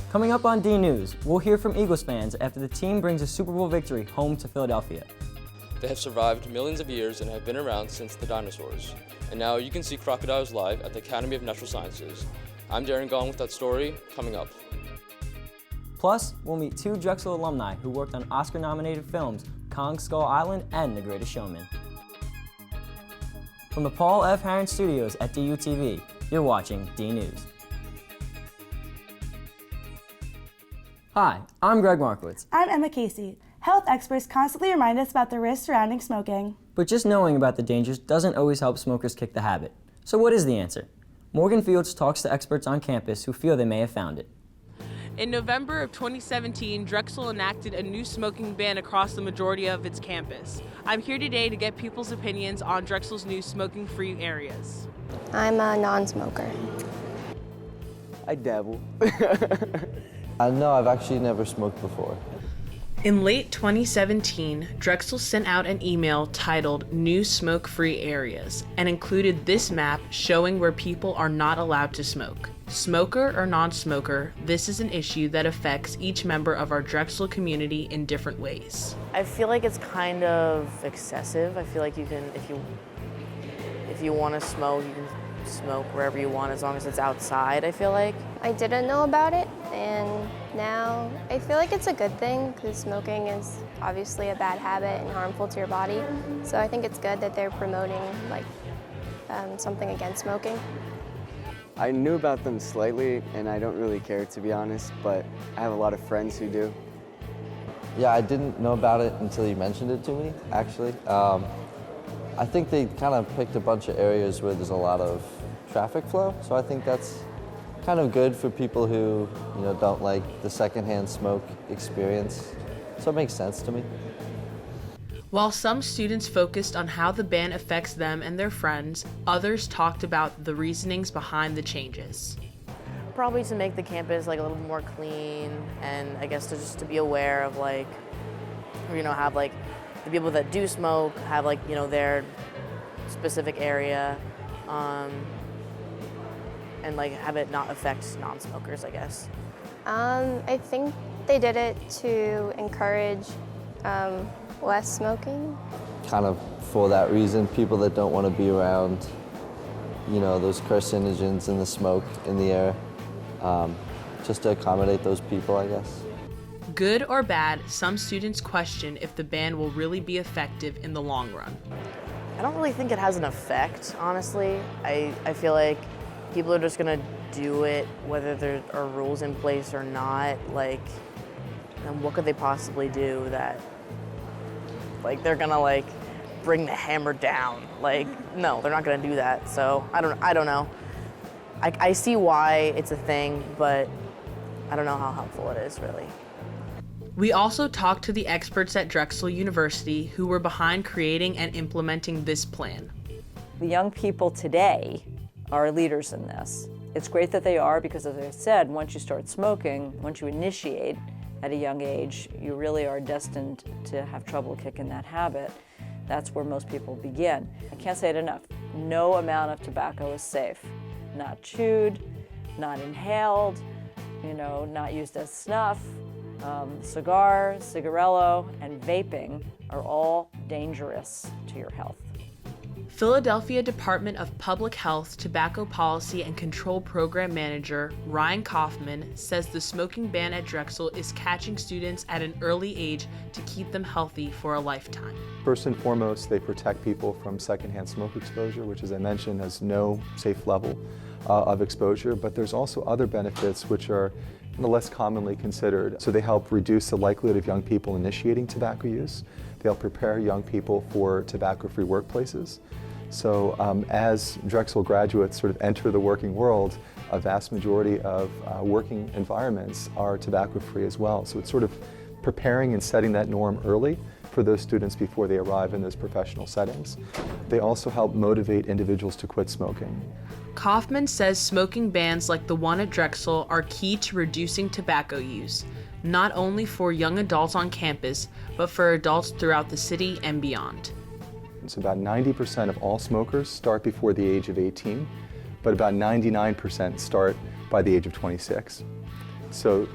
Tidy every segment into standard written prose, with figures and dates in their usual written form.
Coming up on DNews, we'll hear from Eagles fans after the team brings a Super Bowl victory home to Philadelphia. They have survived millions of years and have been around since the dinosaurs. And now you can see crocodiles live at the Academy of Natural Sciences. I'm Darren Gong with that story coming up. Plus, we'll meet two Drexel alumni who worked on Oscar-nominated films Kong Skull Island and The Greatest Showman. From the Paul F. Harron Studios at DUTV, you're watching DNews. Hi, I'm Greg Markowitz. I'm Emma Casey. Health experts constantly remind us about the risks surrounding smoking. But just knowing about the dangers doesn't always help smokers kick the habit. So what is the answer? Morgan Fields talks to experts on campus who feel they may have found it. In November of 2017, Drexel enacted a new smoking ban across the majority of its campus. I'm here today to get people's opinions on Drexel's new smoking-free areas. I'm a non-smoker. I dabble. No, I've actually never smoked before. In late 2017, Drexel sent out an email titled New Smoke-Free Areas and included this map showing where people are not allowed to smoke. Smoker or non-smoker, this is an issue that affects each member of our Drexel community in different ways. I feel like it's kind of excessive. I feel like you can, if you want to smoke, you can smoke wherever you want as long as it's outside, I feel like. I didn't know about it, and now I feel like it's a good thing because smoking is obviously a bad habit and harmful to your body. So I think it's good that they're promoting something against smoking. I knew about them slightly, and I don't really care, to be honest, but I have a lot of friends who do. Yeah, I didn't know about it until you mentioned it to me, actually. I think they kind of picked a bunch of areas where there's a lot of traffic flow, so I think that's kind of good for people who, don't like the secondhand smoke experience. So it makes sense to me. While some students focused on how the ban affects them and their friends, others talked about the reasonings behind the changes. Probably to make the campus like a little more clean, and I guess to be aware of have the people that do smoke have their specific area, and have it not affect non-smokers, I guess. I think they did it to encourage less smoking. Kind of for that reason, people that don't want to be around, those carcinogens and the smoke in the air, just to accommodate those people, I guess. Good or bad, some students question if the ban will really be effective in the long run. I don't really think it has an effect, honestly. I feel like people are just gonna do it whether there are rules in place or not. And what could they possibly do that, they're gonna bring the hammer down? No, they're not gonna do that. So I don't know. I see why it's a thing, but I don't know how helpful it is, really. We also talked to the experts at Drexel University who were behind creating and implementing this plan. The young people today are leaders in this. It's great that they are because, as I said, once you start smoking, once you initiate at a young age, you really are destined to have trouble kicking that habit. That's where most people begin. I can't say it enough. No amount of tobacco is safe. Not chewed, not inhaled, not used as snuff. Cigar, cigarillo, and vaping are all dangerous to your health. Philadelphia Department of Public Health Tobacco Policy and Control Program Manager Ryan Kaufman says the smoking ban at Drexel is catching students at an early age to keep them healthy for a lifetime. First and foremost, they protect people from secondhand smoke exposure, which, as I mentioned, has no safe level of exposure, but there's also other benefits which are less commonly considered. So they help reduce the likelihood of young people initiating tobacco use. They help prepare young people for tobacco-free workplaces. So as Drexel graduates sort of enter the working world, a vast majority of working environments are tobacco-free as well. So it's sort of preparing and setting that norm early for those students before they arrive in those professional settings. They also help motivate individuals to quit smoking. Kaufman says smoking bans like the one at Drexel are key to reducing tobacco use, not only for young adults on campus, but for adults throughout the city and beyond. So about 90% of all smokers start before the age of 18, but about 99% start by the age of 26. So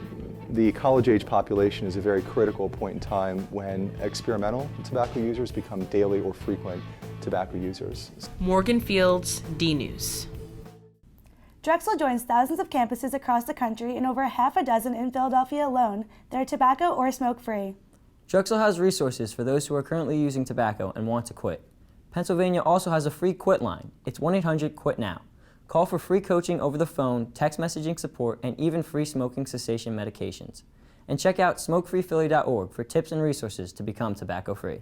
the college-age population is a very critical point in time when experimental tobacco users become daily or frequent tobacco users. Morgan Fields, DNews. Drexel joins thousands of campuses across the country and over half a dozen in Philadelphia alone that are tobacco or smoke-free. Drexel has resources for those who are currently using tobacco and want to quit. Pennsylvania also has a free quit line. It's 1-800-QUIT-NOW. Call for free coaching over the phone, text messaging support, and even free smoking cessation medications. And check out smokefreephilly.org for tips and resources to become tobacco-free.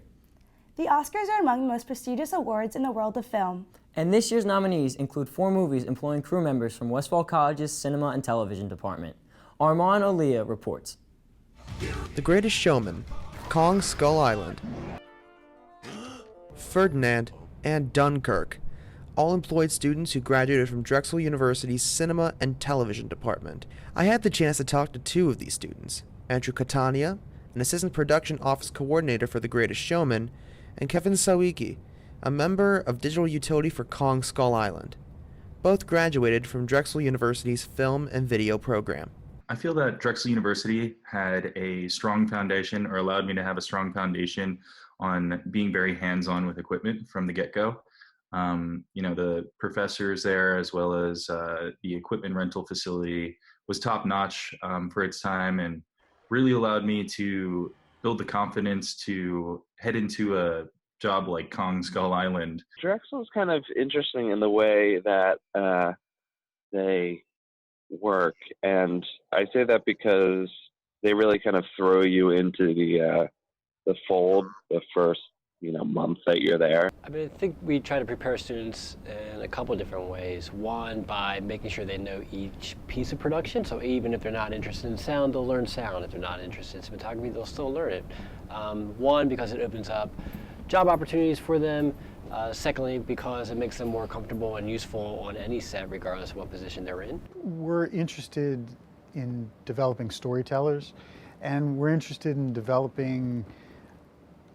The Oscars are among the most prestigious awards in the world of film. And this year's nominees include 4 movies employing crew members from Westfall College's Cinema and Television Department. Armand Olia reports. The Greatest Showman, Kong Skull Island, Ferdinand, and Dunkirk all employed students who graduated from Drexel University's Cinema and Television Department. I had the chance to talk to 2 of these students, Andrew Catania, an assistant production office coordinator for The Greatest Showman, and Kevin Sawicki, a member of digital utility for Kong Skull Island. Both graduated from Drexel University's film and video program. I feel that Drexel University had a strong foundation, or allowed me to have a strong foundation on being very hands-on with equipment from the get-go. The professors there, as well as the equipment rental facility, was top-notch for its time, and really allowed me to build the confidence to head into a job like Kong Skull Island. Drexel is kind of interesting in the way that they work, and I say that because they really kind of throw you into the fold the first month that you're there. I mean, I think we try to prepare students in a couple of different ways. One, by making sure they know each piece of production, so even if they're not interested in sound, they'll learn sound. If they're not interested in cinematography, they'll still learn it. One, because it opens up job opportunities for them. Secondly, because it makes them more comfortable and useful on any set, regardless of what position they're in. We're interested in developing storytellers, and we're interested in developing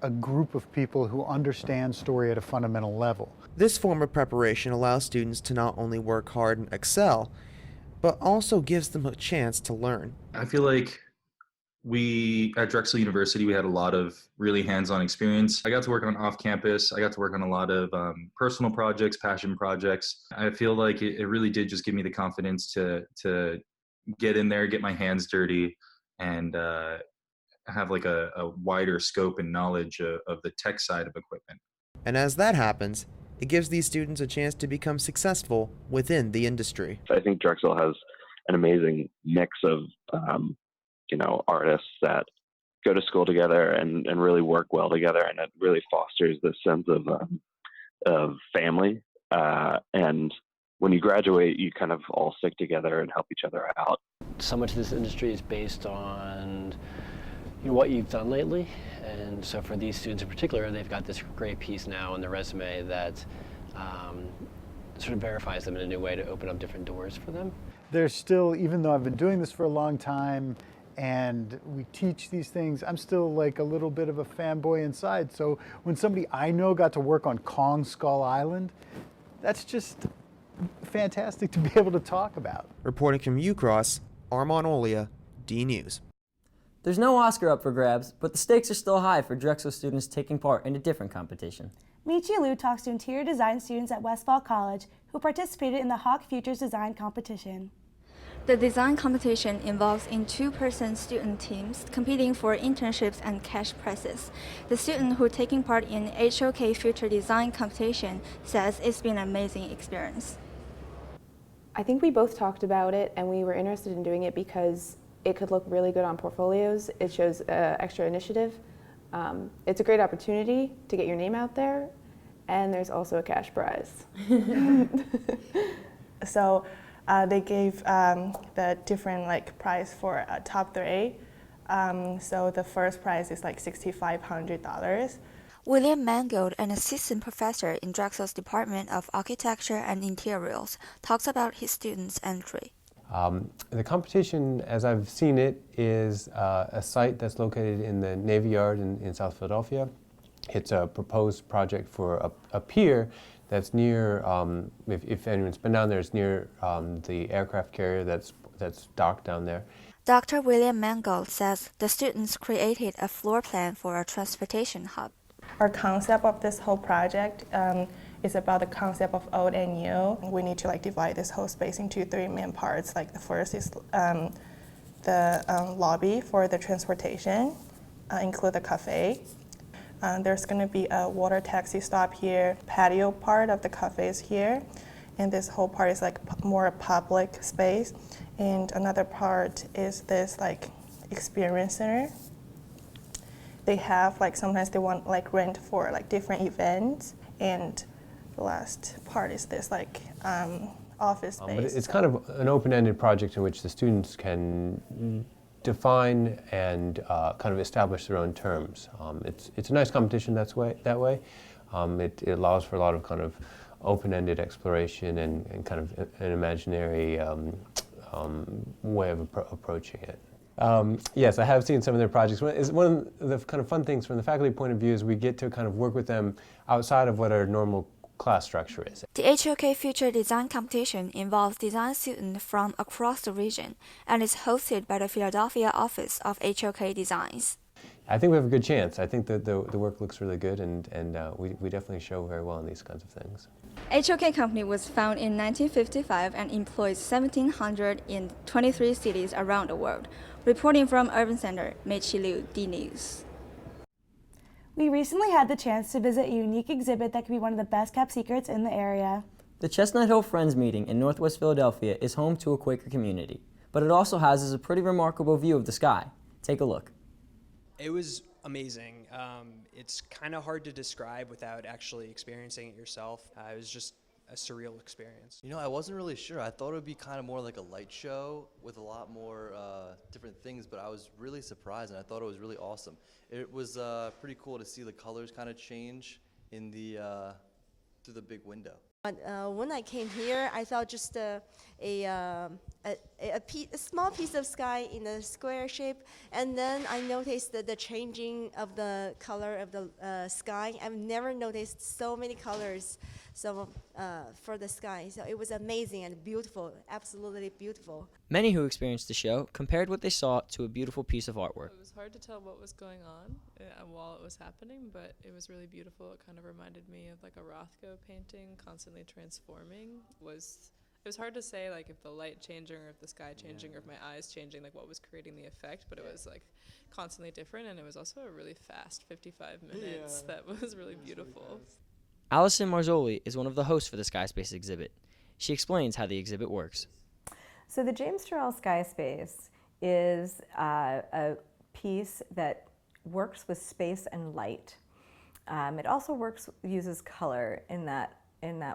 a group of people who understand story at a fundamental level. This form of preparation allows students to not only work hard and excel, but also gives them a chance to learn. I feel like at Drexel University, we had a lot of really hands-on experience. I got to work on off-campus. I got to work on a lot of personal projects, passion projects. I feel like it really did just give me the confidence to get in there, get my hands dirty, and have like a wider scope and knowledge of the tech side of equipment. And as that happens, it gives these students a chance to become successful within the industry. I think Drexel has an amazing mix of artists that go to school together and really work well together, and it really fosters this sense of family. And when you graduate, you kind of all stick together and help each other out. So much of this industry is based on what you've done lately, and so for these students in particular, they've got this great piece now on their resume that sort of verifies them in a new way to open up different doors for them. There's still, even though I've been doing this for a long time and we teach these things, I'm still like a little bit of a fanboy inside. So when somebody I know got to work on Kong Skull Island, that's just fantastic to be able to talk about. Reporting from UCross, Armand Olia, DNews. There's no Oscar up for grabs, but the stakes are still high for Drexel students taking part in a different competition. Michi Liu talks to interior design students at Westfall College who participated in the Hawk Futures Design Competition. The design competition involves in 2-person student teams competing for internships and cash prizes. The student who taking part in HOK Future Design Competition says it's been an amazing experience. I think we both talked about it and we were interested in doing it because it could look really good on portfolios. It shows extra initiative. It's a great opportunity to get your name out there, and there's also a cash prize. So they gave the different prize for top 3. So the first prize is $6,500. William Mangold, an assistant professor in Drexel's Department of Architecture and Interiors, talks about his students' entry. The competition, as I've seen it, is a site that's located in the Navy Yard in South Philadelphia. It's a proposed project for a pier that's near, if anyone's been down there, it's near the aircraft carrier that's docked down there. Dr. William Mangold says the students created a floor plan for a transportation hub. Our concept of this whole project is about the concept of old and new. We need to divide this whole space into three main parts. The first is the lobby for the transportation, include the cafe. There's going to be a water taxi stop here. Patio part of the cafe is here, and this whole part is more public space. And another part is this experience center. They have sometimes they want rent for different events, and the last part is this office space. But it's kind of an open-ended project in which the students can define and kind of establish their own terms. It's a nice competition that way. It allows for a lot of kind of open-ended exploration and kind of an imaginary way of approaching it. Yes, I have seen some of their projects. One of the kind of fun things from the faculty point of view is we get to kind of work with them outside of what our normal class structure is. The HOK Future Design Competition involves design students from across the region and is hosted by the Philadelphia office of HOK Designs. I think we have a good chance. I think that the work looks really good, and we definitely show very well in these kinds of things. HOK Company was founded in 1955 and employs 1,700 in 23 cities around the world. Reporting from Urban Center, Meiqi Liu, DNews. We recently had the chance to visit a unique exhibit that could be one of the best-kept secrets in the area. The Chestnut Hill Friends Meeting in Northwest Philadelphia is home to a Quaker community, but it also houses a pretty remarkable view of the sky. Take a look. It was amazing. It's kind of hard to describe without actually experiencing it yourself. It was just a surreal experience. You know, I wasn't really sure. I thought it would be kind of more like a light show with a lot more different things, but I was really surprised, and I thought it was really awesome. It was pretty cool to see the colors kind of change in the through the big window. When I came here, I saw just a small piece of sky in a square shape, and then I noticed the changing of the color of the sky. I've never noticed so many colors for the sky. So it was amazing and beautiful, absolutely beautiful. Many who experienced the show compared what they saw to a beautiful piece of artwork. It was hard to tell what was going on while it was happening, but it was really beautiful. It kind of reminded me of a Rothko painting, constantly transforming. It was hard to say if the light changing or if the sky changing or if my eyes changing, what was creating the effect, but it was constantly different, and it was also a really fast 55 minutes that was really beautiful. Allison Marzoli is one of the hosts for the Sky Space exhibit. She explains how the exhibit works. So the James Turrell Sky Space is a piece that works with space and light. It also uses color in that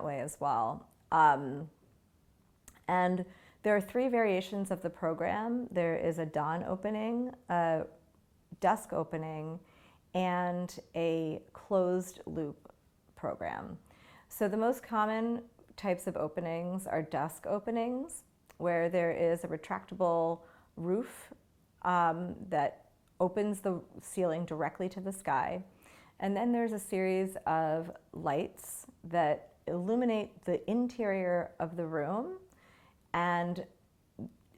way as well. And there are three variations of the program. There is a dawn opening, a dusk opening, and a closed loop program. So the most common types of openings are dusk openings, where there is a retractable roof that opens the ceiling directly to the sky. And then there's a series of lights that illuminate the interior of the room, and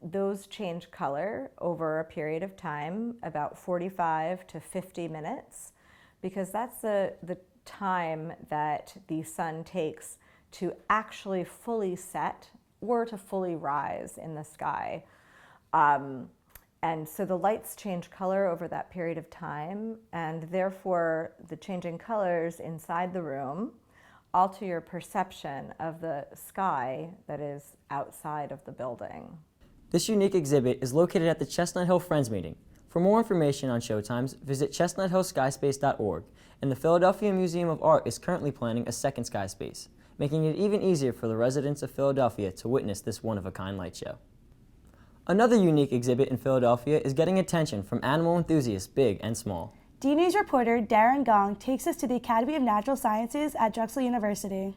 those change color over a period of time, about 45 to 50 minutes, because that's the time that the sun takes to actually fully set or to fully rise in the sky. And so the lights change color over that period of time, and therefore the changing colors inside the room alter your perception of the sky that is outside of the building. This unique exhibit is located at the Chestnut Hill Friends Meeting. For more information on showtimes, visit chestnuthillskyspace.org, and the Philadelphia Museum of Art is currently planning a second Sky Space, making it even easier for the residents of Philadelphia to witness this one-of-a-kind light show. Another unique exhibit in Philadelphia is getting attention from animal enthusiasts big and small. DNews reporter Darren Gong takes us to the Academy of Natural Sciences at Drexel University.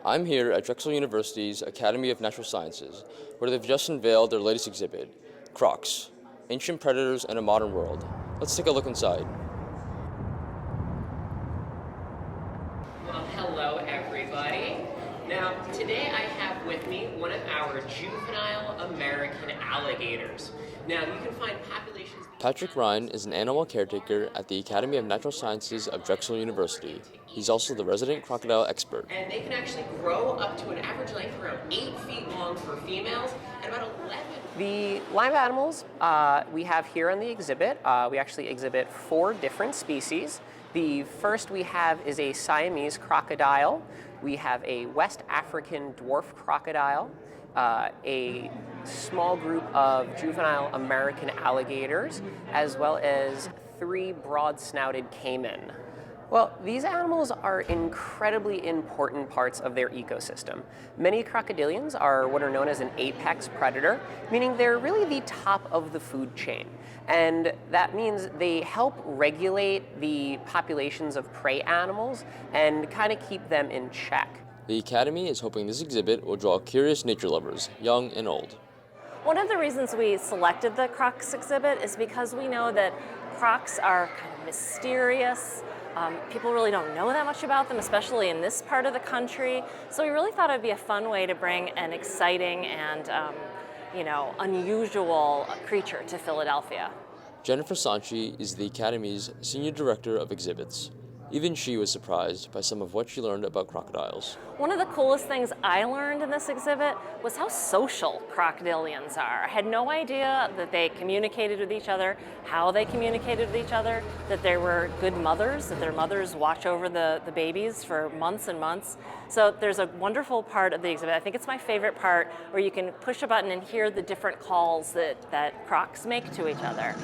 I'm here at Drexel University's Academy of Natural Sciences, where they've just unveiled their latest exhibit, Crocs, Ancient Predators in a Modern World. Let's take a look inside. Well, hello everybody. Now, today I have with with me one of our juvenile American alligators. Now, you can find populations... Patrick Ryan is an animal caretaker at the Academy of Natural Sciences of Drexel University. He's also the resident crocodile expert. And they can actually grow up to an average length around 8 feet long for females and about 11. The live animals we have here in the exhibit, we actually exhibit 4 different species. The first we have is a Siamese crocodile. We have a West African dwarf crocodile, a small group of juvenile American alligators, as well as 3 broad-snouted caiman. Well, these animals are incredibly important parts of their ecosystem. Many crocodilians are what are known as an apex predator, meaning they're really the top of the food chain. And that means they help regulate the populations of prey animals and kind of keep them in check. The Academy is hoping this exhibit will draw curious nature lovers, young and old. One of the reasons we selected the Crocs exhibit is because we know that Crocs are kind of mysterious. People really don't know that much about them, especially in this part of the country. So we really thought it'd be a fun way to bring an exciting and unusual creature to Philadelphia. Jennifer Sanchi is the Academy's Senior Director of Exhibits. Even she was surprised by some of what she learned about crocodiles. One of the coolest things I learned in this exhibit was how social crocodilians are. I had no idea that they communicated with each other, how they communicated with each other, that they were good mothers, that their mothers watch over the babies for months and months. So there's a wonderful part of the exhibit. I think it's my favorite part, where you can push a button and hear the different calls that crocs make to each other.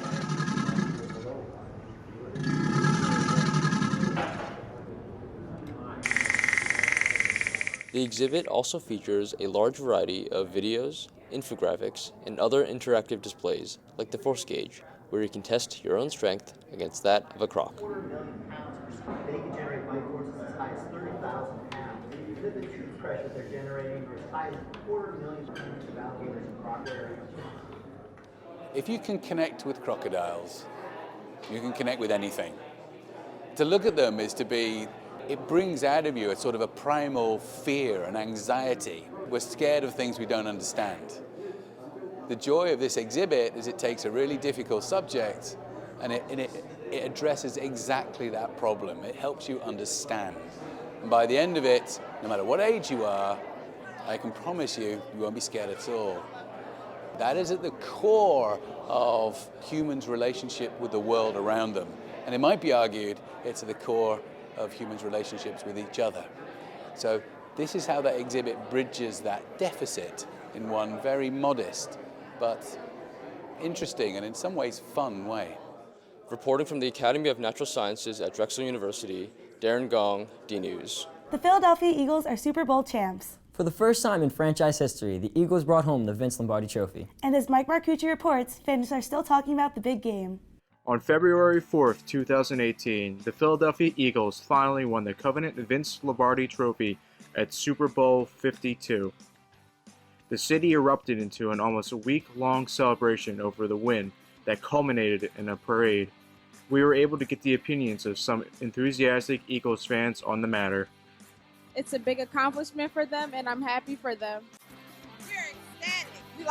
The exhibit also features a large variety of videos, infographics, and other interactive displays, like the force gauge, where you can test your own strength against that of a croc. They can generate bite forces as high as 30,000 pounds. If you look at the true pressure they're generating, are as high as 250,000 pounds of alligators and crocodiles. If you can connect with crocodiles, you can connect with anything. To look at them is to be, it brings out of you a sort of a primal fear and anxiety. We're scared of things we don't understand. The joy of this exhibit is it takes a really difficult subject and it addresses exactly that problem. It helps you understand. And by the end of it, no matter what age you are, I can promise you, you won't be scared at all. That is at the core of humans' relationship with the world around them. And it might be argued it's at the core of humans' relationships with each other. So this is how that exhibit bridges that deficit in one very modest but interesting and in some ways fun way. Reporting from the Academy of Natural Sciences at Drexel University, Darren Gong, DNews. The Philadelphia Eagles are Super Bowl champs. For the first time in franchise history, the Eagles brought home the Vince Lombardi Trophy. And as Mike Marcucci reports, fans are still talking about the big game. On February 4th, 2018, the Philadelphia Eagles finally won the coveted Vince Lombardi Trophy at Super Bowl 52. The city erupted into an almost a week-long celebration over the win that culminated in a parade. We were able to get the opinions of some enthusiastic Eagles fans on the matter. It's a big accomplishment for them, and I'm happy for them. We're ecstatic. We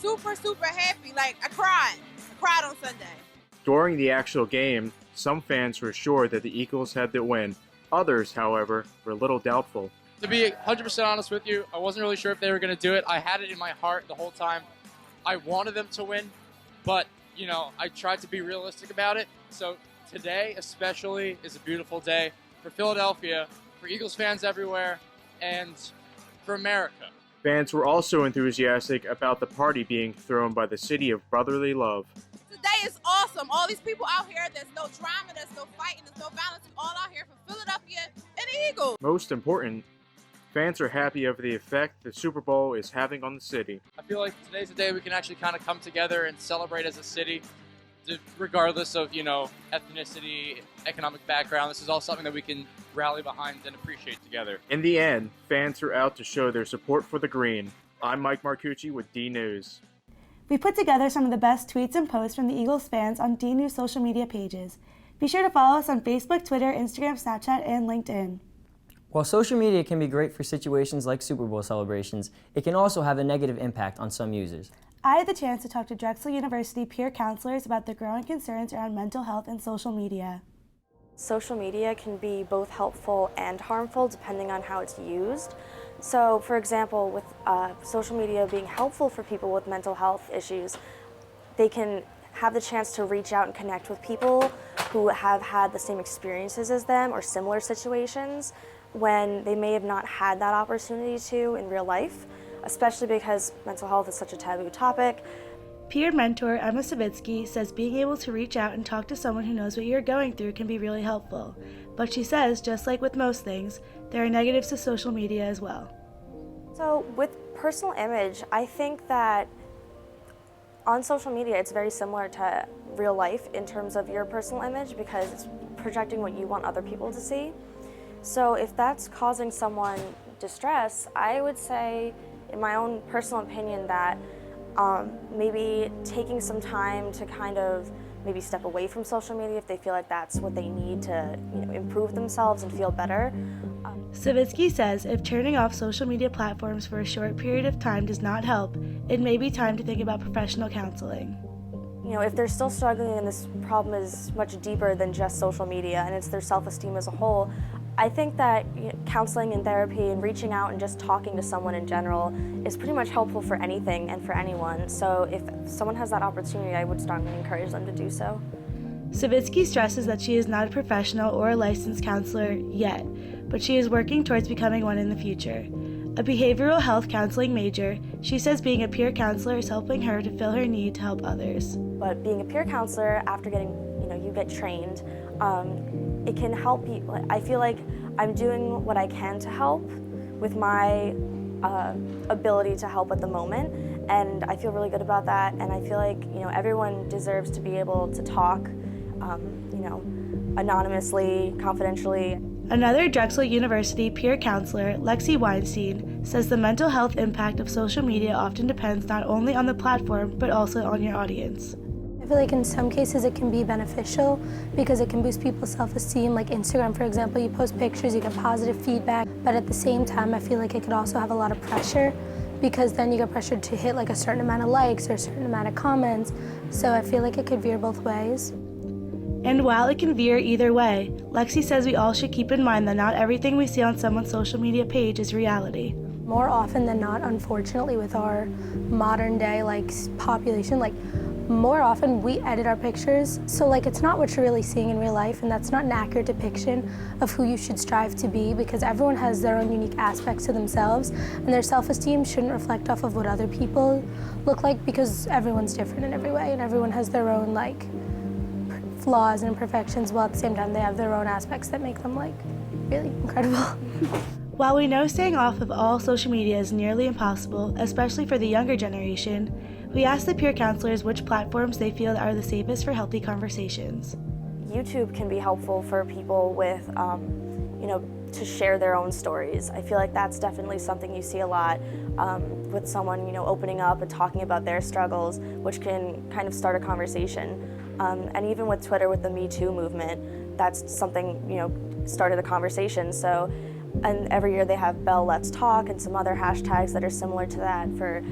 super happy. I cried on Sunday. During the actual game, some fans were sure that the Eagles had the win. Others, however, were a little doubtful. To be 100% honest with you, I wasn't really sure if they were going to do it. I had it in my heart the whole time. I wanted them to win, but, I tried to be realistic about it. So today, especially, is a beautiful day for Philadelphia, for Eagles fans everywhere, and for America. Fans were also enthusiastic about the party being thrown by the City of Brotherly Love. Today is awesome. All these people out here, there's no drama, there's no fighting, there's no violence. We're all out here for Philadelphia and the Eagles. Most important, fans are happy of the effect the Super Bowl is having on the city. I feel like today's the day we can actually kind of come together and celebrate as a city, regardless of, ethnicity, economic background. This is all something that we can rally behind and appreciate together. In the end, fans are out to show their support for the green. I'm Mike Marcucci with DNews. We put together some of the best tweets and posts from the Eagles fans on DNews social media pages. Be sure to follow us on Facebook, Twitter, Instagram, Snapchat, and LinkedIn. While social media can be great for situations like Super Bowl celebrations, it can also have a negative impact on some users. I had the chance to talk to Drexel University peer counselors about the growing concerns around mental health and social media. Social media can be both helpful and harmful depending on how it's used. So, for example, with social media being helpful for people with mental health issues, they can have the chance to reach out and connect with people who have had the same experiences as them or similar situations when they may have not had that opportunity to in real life, especially because mental health is such a taboo topic. Peer mentor Emma Savitsky says being able to reach out and talk to someone who knows what you're going through can be really helpful. But she says, just like with most things, there are negatives to social media as well. So with personal image, I think that on social media it's very similar to real life in terms of your personal image because it's projecting what you want other people to see. So if that's causing someone distress, I would say, in my own personal opinion, that maybe taking some time to kind of maybe step away from social media if they feel like that's what they need to improve themselves and feel better. Savitsky says if turning off social media platforms for a short period of time does not help, it may be time to think about professional counseling. If they're still struggling and this problem is much deeper than just social media and it's their self-esteem as a whole, I think that counseling and therapy and reaching out and just talking to someone in general is pretty much helpful for anything and for anyone. So if someone has that opportunity, I would strongly encourage them to do so. Savitsky stresses that she is not a professional or a licensed counselor yet, but she is working towards becoming one in the future. A behavioral health counseling major, she says being a peer counselor is helping her to fill her need to help others. But being a peer counselor, after getting, you get trained, it can help you. I feel like I'm doing what I can to help with my ability to help at the moment, and I feel really good about that. And I feel like everyone deserves to be able to talk, anonymously, confidentially. Another Drexel University peer counselor, Lexi Weinstein, says the mental health impact of social media often depends not only on the platform but also on your audience. I feel like in some cases it can be beneficial because it can boost people's self-esteem. Like Instagram, for example, you post pictures, you get positive feedback, but at the same time I feel like it could also have a lot of pressure because then you get pressured to hit like a certain amount of likes or a certain amount of comments. So I feel like it could veer both ways. And while it can veer either way, Lexi says we all should keep in mind that not everything we see on someone's social media page is reality. More often than not, unfortunately, with our modern day population, more often we edit our pictures, so it's not what you're really seeing in real life, and that's not an accurate depiction of who you should strive to be because everyone has their own unique aspects to themselves, and their self-esteem shouldn't reflect off of what other people look like because everyone's different in every way, and everyone has their own flaws and imperfections, while at the same time they have their own aspects that make them really incredible. While we know staying off of all social media is nearly impossible, especially for the younger generation, we asked the peer counselors which platforms they feel are the safest for healthy conversations. YouTube can be helpful for people with, to share their own stories. I feel like that's definitely something you see a lot with someone, opening up and talking about their struggles, which can kind of start a conversation. And even with Twitter, with the Me Too movement, that's something, started a conversation. So, and every year they have Bell Let's Talk and some other hashtags that are similar to that for,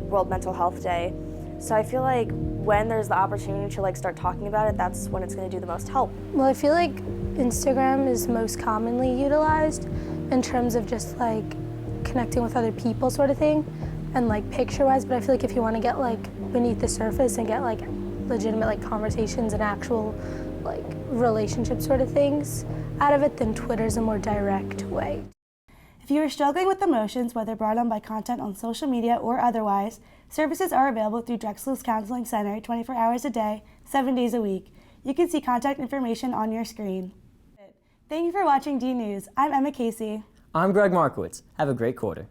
World Mental Health Day. So I feel like when there's the opportunity to start talking about it, that's when it's going to do the most help. Well, I feel like Instagram is most commonly utilized in terms of just connecting with other people sort of thing and picture-wise, but I feel like if you want to get beneath the surface and get legitimate conversations and actual relationship sort of things out of it, then Twitter's a more direct way. If you are struggling with emotions, whether brought on by content on social media or otherwise, services are available through Drexel's Counseling Center 24 hours a day, 7 days a week. You can see contact information on your screen. Thank you for watching DNews. I'm Emma Casey. I'm Greg Markowitz. Have a great quarter.